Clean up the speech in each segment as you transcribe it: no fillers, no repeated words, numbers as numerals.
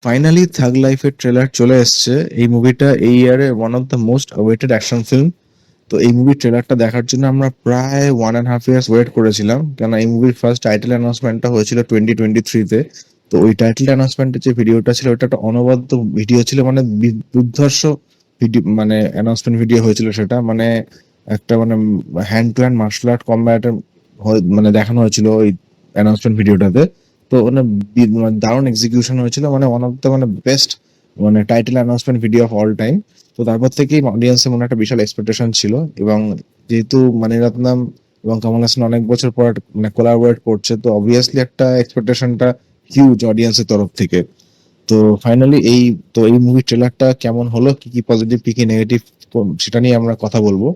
Finally থাগ লাইফের trailer চলে এসছে। এই মুভিটা এই ইয়ারে one of the most awaited action film. তো এই মুভির ট্রেলারটা দেখার জন্য আমরা প্রায় 1.5 ইয়ার্স ওয়েট করেছিলাম, কেন এই মুভির ফার্স্ট টাইটেল অ্যানাউন্সমেন্টটা হয়েছিল 2023-তে। তো ওই টাইটেল অ্যানাউন্সমেন্টের যে ভিডিওটা ছিল ওটা একটা অনবদ্য ভিডিও ছিল, মানে দুর্ধর্ষ ভিডিও, মানে অ্যানাউন্সমেন্ট ভিডিও হয়েছিল সেটা, মানে একটা মানে hand to hand martial art কম্ব্যাটের মানে দেখানো হয়েছিল ওই অ্যানাউন্সমেন্ট ভিডিওটাতে। তো মানে মানে দারুণ এক্সিকিউশন হয়েছিল, মানে ওয়ান অফ দ্য মানে বেস্ট মানে title announcement video of all time. তো তারপর থেকেই অডিয়েন্সের মনে একটা বিশাল এক্সপেকটেশন ছিল, এবং যেহেতু মানিরত্নম এবং কমল হাসান অনেক বছর পর মানে কোলাবোরেট করছে, তো অবভিয়াসলি একটা এক্সপেকটেশনটা হিউজ অডিয়েন্সের তরফ থেকে। তো ফাইনালি এই মুভি ট্রেলারটা কেমন হলো, কি কি পজিটিভ কি কি নেগেটিভ, সেটা নিয়ে আমরা কথা বলবো।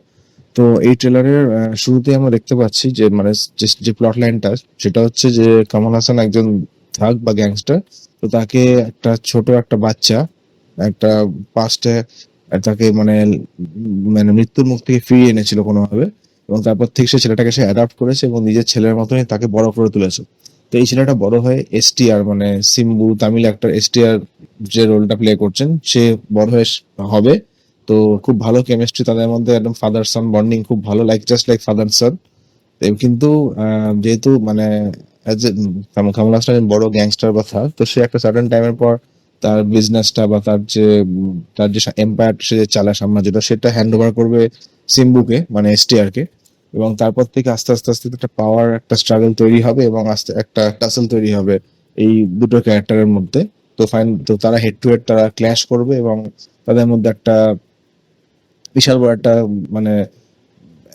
তো এই ট্রেলারের শুরুতে আমরা দেখতে পাচ্ছি যে মানে যে প্লট লাইনটা, সেটা হচ্ছে যে কমল হাসান একজন থাগ বা গ্যাংস্টার। তো তাকে একটা ছোট একটা বাচ্চা একটা পাস্টে তাকে মানে মানে মৃত্যুর মুখ থেকে ফিরিয়ে এনেছিল কোনোভাবে, এবং তারপর থেকে সে ছেলেটাকে সে অ্যাডাপ্ট করেছে এবং নিজের ছেলের মতনই তাকে বড় করে তুলেছে। তো এই ছেলেটা বড় হয়ে এসটিআর মানে সিম্বু, তামিল অ্যাক্টর এসটিআর যে রোলটা প্লে করছেন, সে বড় হয়ে হবে। তো খুব ভালো কেমিস্ট্রি তাদের মধ্যে, একদম ফাদার সন বন্ডিং খুব ভালো, লাইক জাস্ট লাইক ফাদার সন। কিন্তু যেহেতু মানে কমল হাসান বড় গ্যাংস্টার বা থা, তো সে একটা সার্টেন টাইমের পর তার বিজনেসটা বা তার যে এম্পায়ার সে যে চালায় সাম্রাজ্যটা, সেটা হ্যান্ড ওভার করবে সিম্বুকে মানে এসটিআর কে। এবং তারপর থেকে আস্তে আস্তে আস্তে একটা পাওয়ার একটা স্ট্রাগল তৈরি হবে এবং আস্তে একটা টাসল তৈরি হবে এই দুটো ক্যারেক্টারের মধ্যে। তো তারা হেড টু হেড তারা ক্ল্যাশ করবে, এবং তাদের মধ্যে একটা বিশাল বড় একটা মানে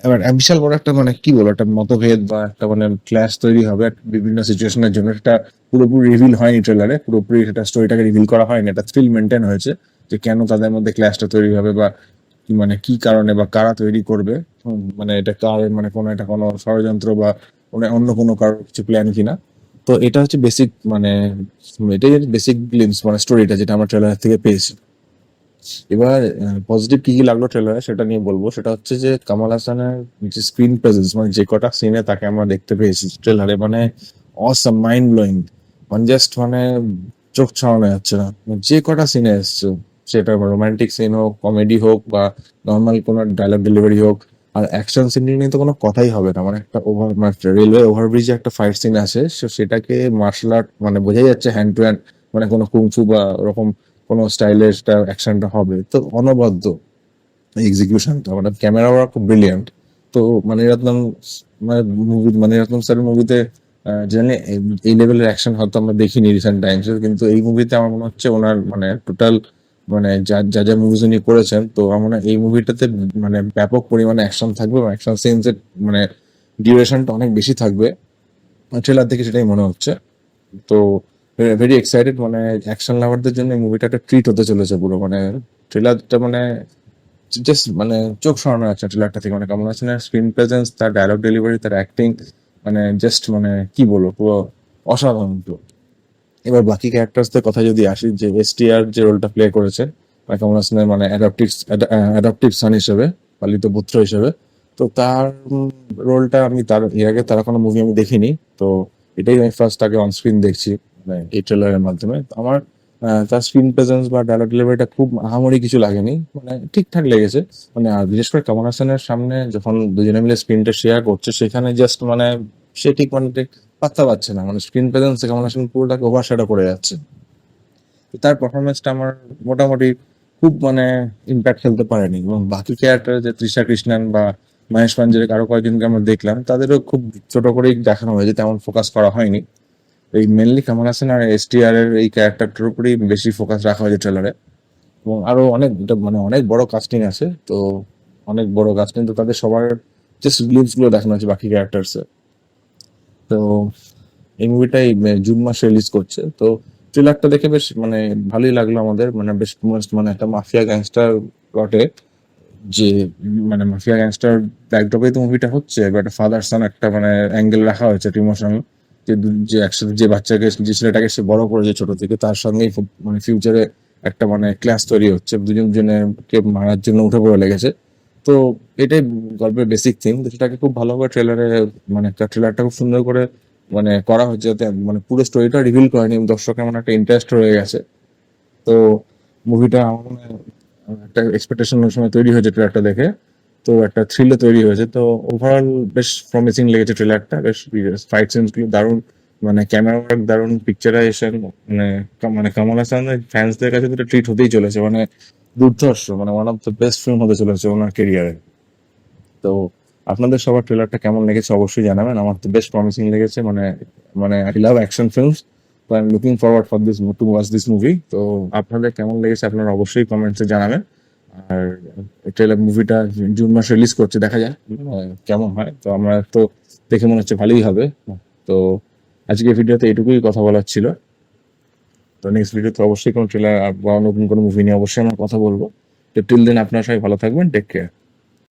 এবার বিশাল বড় একটা মানে কি বলবো, একটা মতভেদ বা একটা মানে ক্ল্যাশ তৈরি হবে বিভিন্ন সিচুয়েশনের জন্য। সেটা পুরোপুরি রিভিল হয়নি ট্রেলারে, পুরোপুরি সেটা স্টোরিটাকে রিভিল করা হয়নি, এটা থ্রিল মেনটেন হয়েছে যে কেন তাদের মধ্যে ক্ল্যাশটা তৈরি হবে বা কি মানে কি কারণে বা কারা তৈরি করবে। মানে এটা কার মানে কোনো এটা কোনো ষড়যন্ত্র বা অন্য কোনো কারোর কিছু প্ল্যান কিনা। তো এটা হচ্ছে বেসিক মানে এটাই বেসিক গ্লিমস মানে স্টোরিটা যেটা আমরা ট্রেলার থেকে পেয়েছি। এবার পজিটিভ কি কি লাগলো ট্রেলারে সেটা নিয়ে বলবো। সেটা হচ্ছে যে কামাল হাসানের যে স্ক্রিন প্রেজেন্স, মানে যে কটা সিনে তাকে আমরা দেখতে পেয়েছি ট্রেলারে, মানে অসাম, মাইন্ড ব্লোয়িং, মানে জাস্ট মানে চোখ ছড়ানো যাচ্ছে না। মানে যে কটা সিনে এসছে, সেটা রোমান্টিক সিন হোক, কমেডি হোক বা নর্মাল কোনো ডায়লগ ডেলিভারি হোক, আর অ্যাকশন সিন নিয়ে তো কোনো কথাই হবে না। মানে একটা মানে রেলওয়ে ওভারব্রিজে একটা ফাইট সিন আছে, সেটাকে মার্শাল আর্ট মানে বোঝাই যাচ্ছে হ্যান্ড টু হ্যান্ড, মানে কোনো কুংফু বা ওরকম কোনো স্টাইলে সেটা অ্যাকশনটা হবে। তো অনবদ্য এক্সিকিউশনটা, মানে ক্যামেরা ওয়ার্ক খুব ব্রিলিয়ান্ট। তো মানিরত্নম মানে মানিরত্নম স্যারের মুভিতে জানি এই লেভেলের অ্যাকশন হয়তো আমরা দেখিনি রিসেন্ট টাইমসে, কিন্তু এই মুভিতে আমার মনে হচ্ছে ওনার মানে টোটাল মানে যা যা যা মুভিজ উনি করেছেন, তো আমার মনে হয় এই মুভিটাতে মানে ব্যাপক পরিমাণে অ্যাকশন থাকবে এবং অ্যাকশন সিনসের মানে ডিউরেশনটা অনেক বেশি থাকবে। ট্রেলার থেকে সেটাই মনে হচ্ছে। তো ভেরি এক্সাইটেড, মানে অ্যাকশন লাভারদের জন্য এই মুভিটা একটা ট্রিট হতে চলেছে পুরো। মানে ট্রেলারটা মানে জাস্ট মানে চোখ সরানো যাচ্ছে ট্রেলারটা থেকে। মানে কমল হাসানের স্ক্রিন প্রেজেন্স, তার ডায়লগ ডেলিভারি, তার অ্যাক্টিং, মানে জাস্ট মানে কি বলবো, পুরো অসাধারণ পুরো। এবার বাকি ক্যারেক্টার্সদের কথা যদি আসি, যে এসটিআর যে রোলটা প্লে করেছে মানে কমল হাসানের মানে অ্যাডাপটিভ সান হিসেবে, পালিত পুত্র হিসেবে, তো তার রোলটা আমি তার এর আগে তার কোনো মুভি আমি দেখিনি। তো এটাই আমি ফার্স্ট তাকে অন স্ক্রিন দেখছি মানে এই ট্রেলারের মাধ্যমে। তো আমার তার স্ক্রিন প্রেজেন্স বা ডায়লগ ডেলিভারিটা খুব আহামরি কিছু লাগেনি, মানে ঠিকঠাক লেগেছে। মানে আর বিশেষ করে কমল হাসানের সামনে যখন দুজনে মিলে স্ক্রিনটা শেয়ার করছে, সেখানে জাস্ট মানে সে ঠিক মানে ঠিক পাত্তা পাচ্ছে না, মানে স্ক্রিন প্রেজেন্স কমল হাসান পুরোটাকে ওভারশ্যাডো করে যাচ্ছে। তো তার পারফরমেন্সটা আমার মোটামুটি খুব মানে ইম্প্যাক্ট ফেলতে পারেনি। এবং বাকি ক্যারেক্টার যে তৃষা কৃষ্ণান বা মহেশ পাঞ্জের আরো কয়েকজনকে আমরা দেখলাম, তাদেরও খুব ছোট করেই দেখানো হয়েছে, তেমন ফোকাস করা হয়নি। এই মেনলি কমল হাসান আর এসটিআর এর এই ক্যারেক্টারটার উপরেই বেশি ফোকাস রাখা হয়েছে ট্রেলারে। এবং আরো অনেক এটা মানে অনেক বড় কাস্টিং আছে, তো অনেক বড় কাস্টিং, তো তাদের সবার জাস্ট গ্লিপস গুলো দেখানো হয়েছে বাকি ক্যারেক্টার্স। তো এই মুভিটাই জুন মাসে রিলিজ করছে। তো ট্রেলারটা দেখে বেশ মানে ভালোই লাগলো আমাদের, মানে বেশ মানে একটা মাফিয়া গ্যাংস্টার প্লটে, যে মানে মাফিয়া গ্যাংস্টার ব্যাকড্রপে তো মুভিটা হচ্ছে, এবার একটা ফাদার সন একটা মানে অ্যাঙ্গেল রাখা হয়েছে, একটা ইমোশনাল, যে যে একসাথে যে বাচ্চাকে যে ছেলেটাকে সে বড় করেছে ছোট থেকে, তার সঙ্গেই মানে ফিউচারে একটা মানে ক্লাস তৈরি হচ্ছে, দুজন জনকে মারার জন্য উঠে পড়ে লেগেছে। তো এটাই গল্পের বেসিক থিম। তো সেটাকে খুব ভালোভাবে ট্রেলারে মানে একটা ট্রেলারটা খুব সুন্দর করে মানে করা হচ্ছে, যাতে মানে পুরো স্টোরিটা রিভিল করেনি এবং দর্শকের মানে একটা ইন্টারেস্ট রয়ে গেছে তো মুভিটা আমার মনে হয় একটা এক্সপেকটেশন ওই সময় তৈরি হয়েছে ট্রেলারটা দেখে। তো একটা থ্রিলও তৈরি হয়েছে। তো ওভারঅল বেশ প্রমিসিং লেগেছে ট্রেলারটা। বেশ ফাইট সিনস গুলো দারুণ, মানে ক্যামেরা ওয়ার্ক দারুণ, পিকচারাইজেশন, মানে মানে কমল হাসানের ফ্যান্সদের কাছে তো এটা ট্রিট হতেই চলেছে। মানে দুর্ধর্ষ, মানে one of the best film হতে চলেছে ওনার কেরিয়ারে। তো আপনাদের সবার ট্রেলারটা কেমন লেগেছে অবশ্যই জানাবেন। আমার তো বেশ প্রমিসিং লেগেছে। মানে মানে আই লাভ অ্যাকশন ফিল্মস। তো I am looking forward for this to watch this movie. তো আপনাদের কেমন লেগেছে আপনারা অবশ্যই কমেন্টসে জানাবেন। আর ট্রেলার মুভিটা জুন মাসে রিলিজ করছে, দেখা যাক কেমন হয়। তো আমরা তো দেখে মনে হচ্ছে ভালোই হবে। তো আজকে ভিডিওতে এটুকুই কথা বলার ছিল। তো নেক্সট ভিডিওতে অবশ্যই কোনো ট্রেলার বা নতুন কোনো মুভি নিয়ে অবশ্যই আমরা কথা বলবো। তো টিল দেন আপনারা সবাই ভালো থাকবেন, টেক কেয়ার।